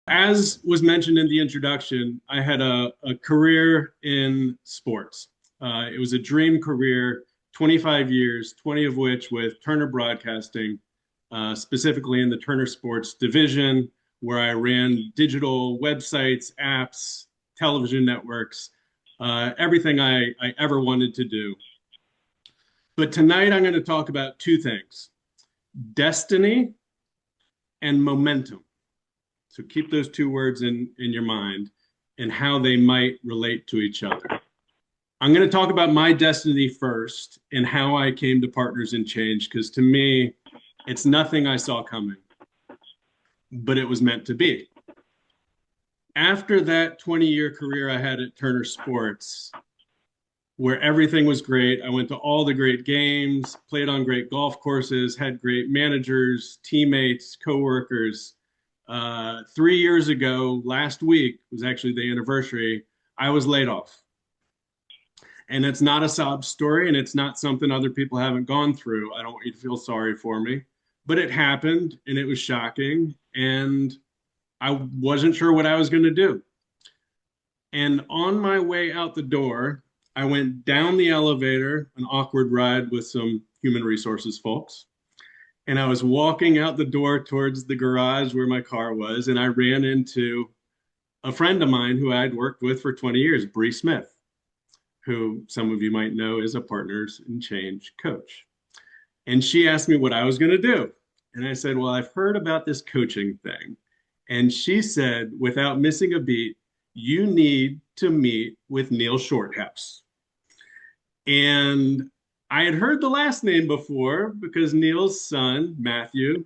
As was mentioned in the introduction, I had a career in sports. It was a dream career, 25 years, 20 of which with Turner Broadcasting, specifically in the Turner Sports division, where I ran digital websites, apps, television networks, everything I ever wanted to do. But tonight I'm going to talk about two things: destiny and momentum. So keep those two words in your mind and how they might relate to each other. I'm going to talk about my destiny first and how I came to Partners in Change, because to me, it's nothing I saw coming, but it was meant to be. After that 20-year career I had at Turner Sports, where everything was great, I went to all the great games, played on great golf courses, had great managers, teammates, coworkers. 3 years ago, last week was actually the anniversary, I was laid off. And it's not a sob story, and it's not something other people haven't gone through. I don't want you to feel sorry for me, but it happened and it was shocking. And I wasn't sure what I was going to do. And on my way out the door, I went down the elevator, an awkward ride with some human resources folks. And I was walking out the door towards the garage where my car was, and I ran into a friend of mine who I'd worked with for 20 years, Brie Smith, who some of you might know is a Partners in Change coach. And she asked me what I was going to do. And I said, well, I've heard about this coaching thing. And she said, without missing a beat, you need to meet with Neil Shorthouse. And I had heard the last name before because Neil's son, Matthew,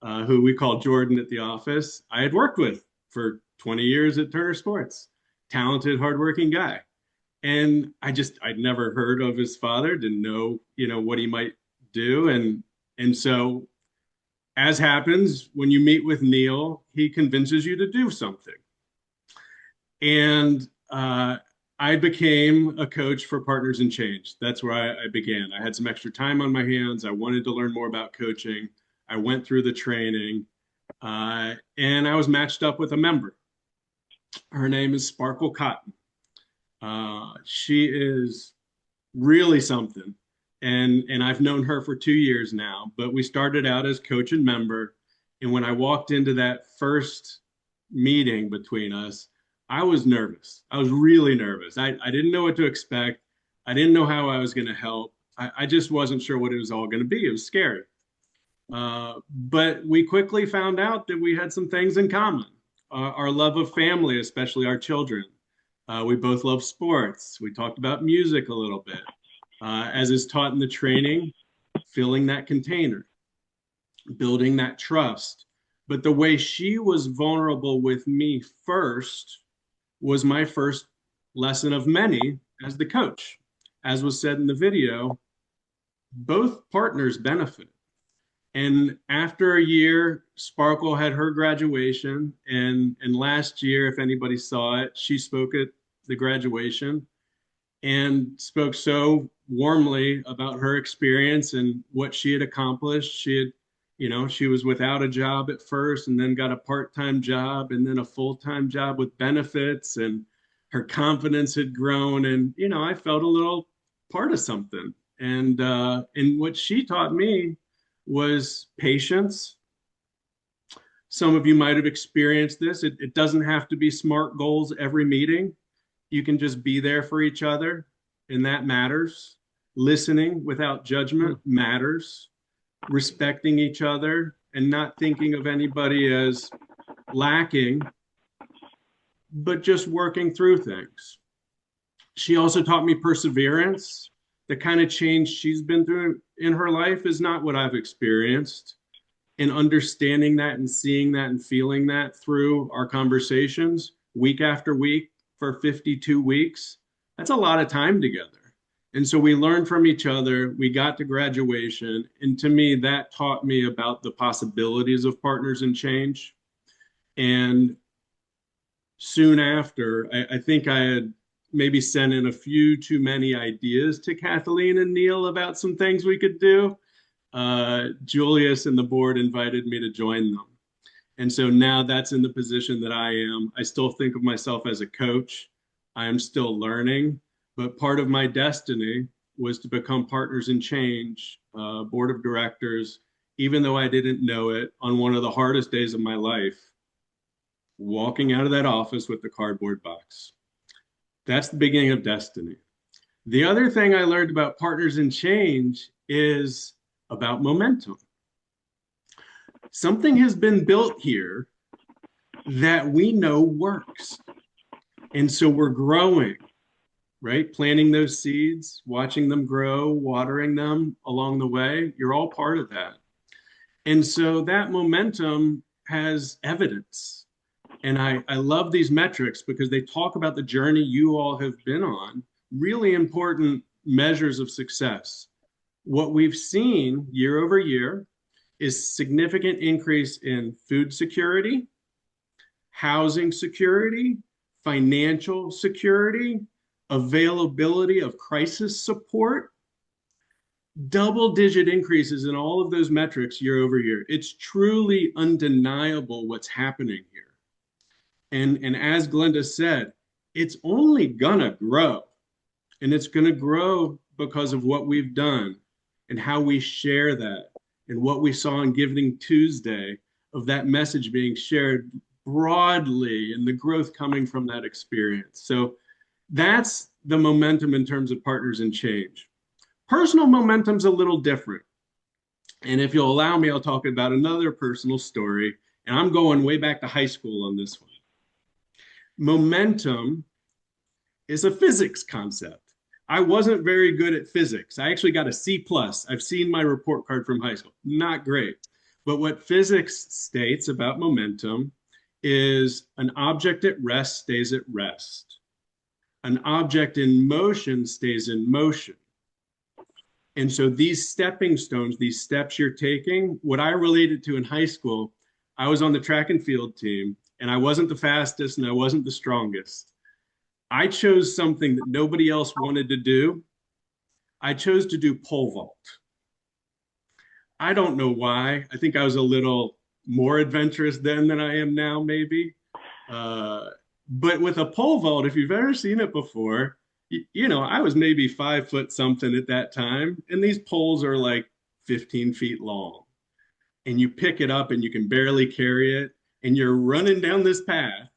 who we call Jordan at the office, I had worked with for 20 years at Turner Sports. Talented, hardworking guy. And I'd never heard of his father, didn't know, what he might do. And so, as happens, when you meet with Neil, he convinces you to do something. And I became a coach for Partners in Change. That's where I began. I had some extra time on my hands. I wanted to learn more about coaching. I went through the training, and I was matched up with a member. Her name is Sparkle Cotton. She is really something. And I've known her for 2 years now, but we started out as coach and member. And when I walked into that first meeting between us, I was nervous. I was really nervous. I didn't know what to expect. I didn't know how I was going to help. I just wasn't sure what it was all going to be. It was scary. But we quickly found out that we had some things in common. Our love of family, especially our children. We both love sports. We talked about music a little bit. As is taught in the training, filling that container, building that trust. But the way she was vulnerable with me first was my first lesson of many as the coach. As was said in the video, both partners benefit. And after a year, Sparkle had her graduation. And last year, if anybody saw it, she spoke at the graduation and spoke so warmly about her experience and what she had accomplished. She was without a job at first and then got a part-time job and then a full-time job with benefits, and her confidence had grown. And, I felt a little part of something. And what she taught me was patience. Some of you might have experienced this. It doesn't have to be smart goals every meeting. You can just be there for each other, and that matters. Listening without judgment matters. Respecting each other and not thinking of anybody as lacking, but just working through things. She also taught me perseverance. The kind of change she's been through in her life is not what I've experienced. And understanding that and seeing that and feeling that through our conversations week after week for 52 weeks, that's a lot of time together. And so we learned from each other. We got to graduation. And to me, that taught me about the possibilities of Partners in Change. And soon after, I think I had maybe sent in a few too many ideas to Kathleen and Neil about some things we could do. Julius and the board invited me to join them. And so now that's in the position that I am. I still think of myself as a coach. I am still learning, but part of my destiny was to become Partners in Change, board of directors, even though I didn't know it on one of the hardest days of my life, walking out of that office with the cardboard box. That's the beginning of destiny. The other thing I learned about Partners in Change is about momentum. Something has been built here that we know works. And so we're growing, right? Planting those seeds, watching them grow, watering them along the way. You're all part of that. And so that momentum has evidence. And I love these metrics because they talk about the journey you all have been on, really important measures of success. What we've seen year over year is significant increase in food security, housing security, financial security, availability of crisis support, double-digit increases in all of those metrics year over year. It's truly undeniable what's happening here. And as Glenda said, it's only gonna grow. And it's gonna grow because of what we've done and how we share that and what we saw on Giving Tuesday of that message being shared broadly and the growth coming from that experience. So that's the momentum in terms of Partners in Change. Personal momentum's a little different. And if you'll allow me, I'll talk about another personal story. And I'm going way back to high school on this one. Momentum is a physics concept. I wasn't very good at physics. I actually got a C plus. I've seen my report card from high school. Not great. But what physics states about momentum is an object at rest stays at rest. An object in motion stays in motion. And so these stepping stones, these steps you're taking, what I related to in high school, I was on the track and field team, and I wasn't the fastest and I wasn't the strongest. I chose something that nobody else wanted to do. I chose to do pole vault. I don't know why. I think I was a little more adventurous then than I am now, maybe. But with a pole vault, if you've ever seen it before, you know, I was maybe 5 foot something at that time, and these poles are like 15 feet long. And you pick it up and you can barely carry it, and you're running down this path,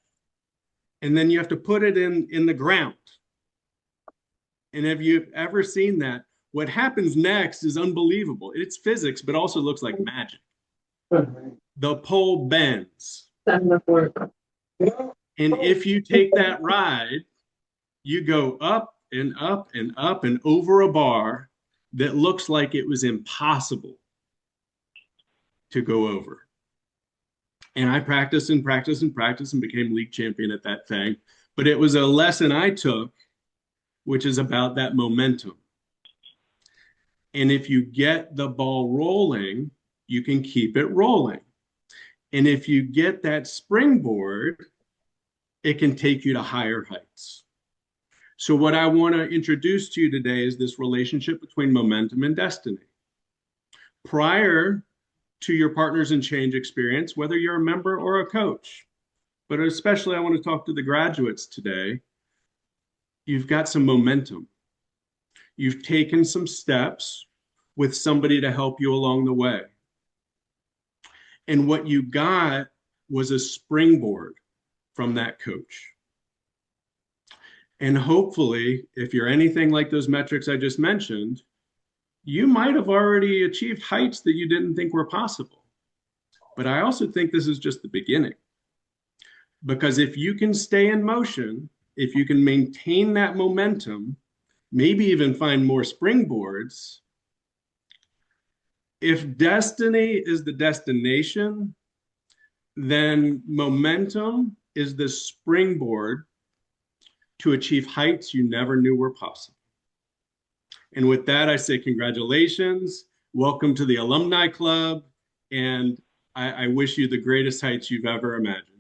and then you have to put it in the ground. And have you ever seen that? What happens next is unbelievable. It's physics, but also looks like magic. The pole bends. And if you take that ride, you go up and up and up and over a bar that looks like it was impossible to go over. And I practiced and practiced and practiced and became league champion at that thing. But it was a lesson I took, which is about that momentum. And if you get the ball rolling, you can keep it rolling. And if you get that springboard, it can take you to higher heights. So what I want to introduce to you today is this relationship between momentum and destiny. Prior to your Partners in Change experience, whether you're a member or a coach, but especially I want to talk to the graduates today, you've got some momentum. You've taken some steps with somebody to help you along the way. And what you got was a springboard from that coach. And hopefully, if you're anything like those metrics I just mentioned, you might have already achieved heights that you didn't think were possible. But I also think this is just the beginning. Because if you can stay in motion, if you can maintain that momentum, maybe even find more springboards, if destiny is the destination, then momentum is the springboard to achieve heights you never knew were possible. And with that, I say congratulations, welcome to the Alumni Club, and I wish you the greatest heights you've ever imagined.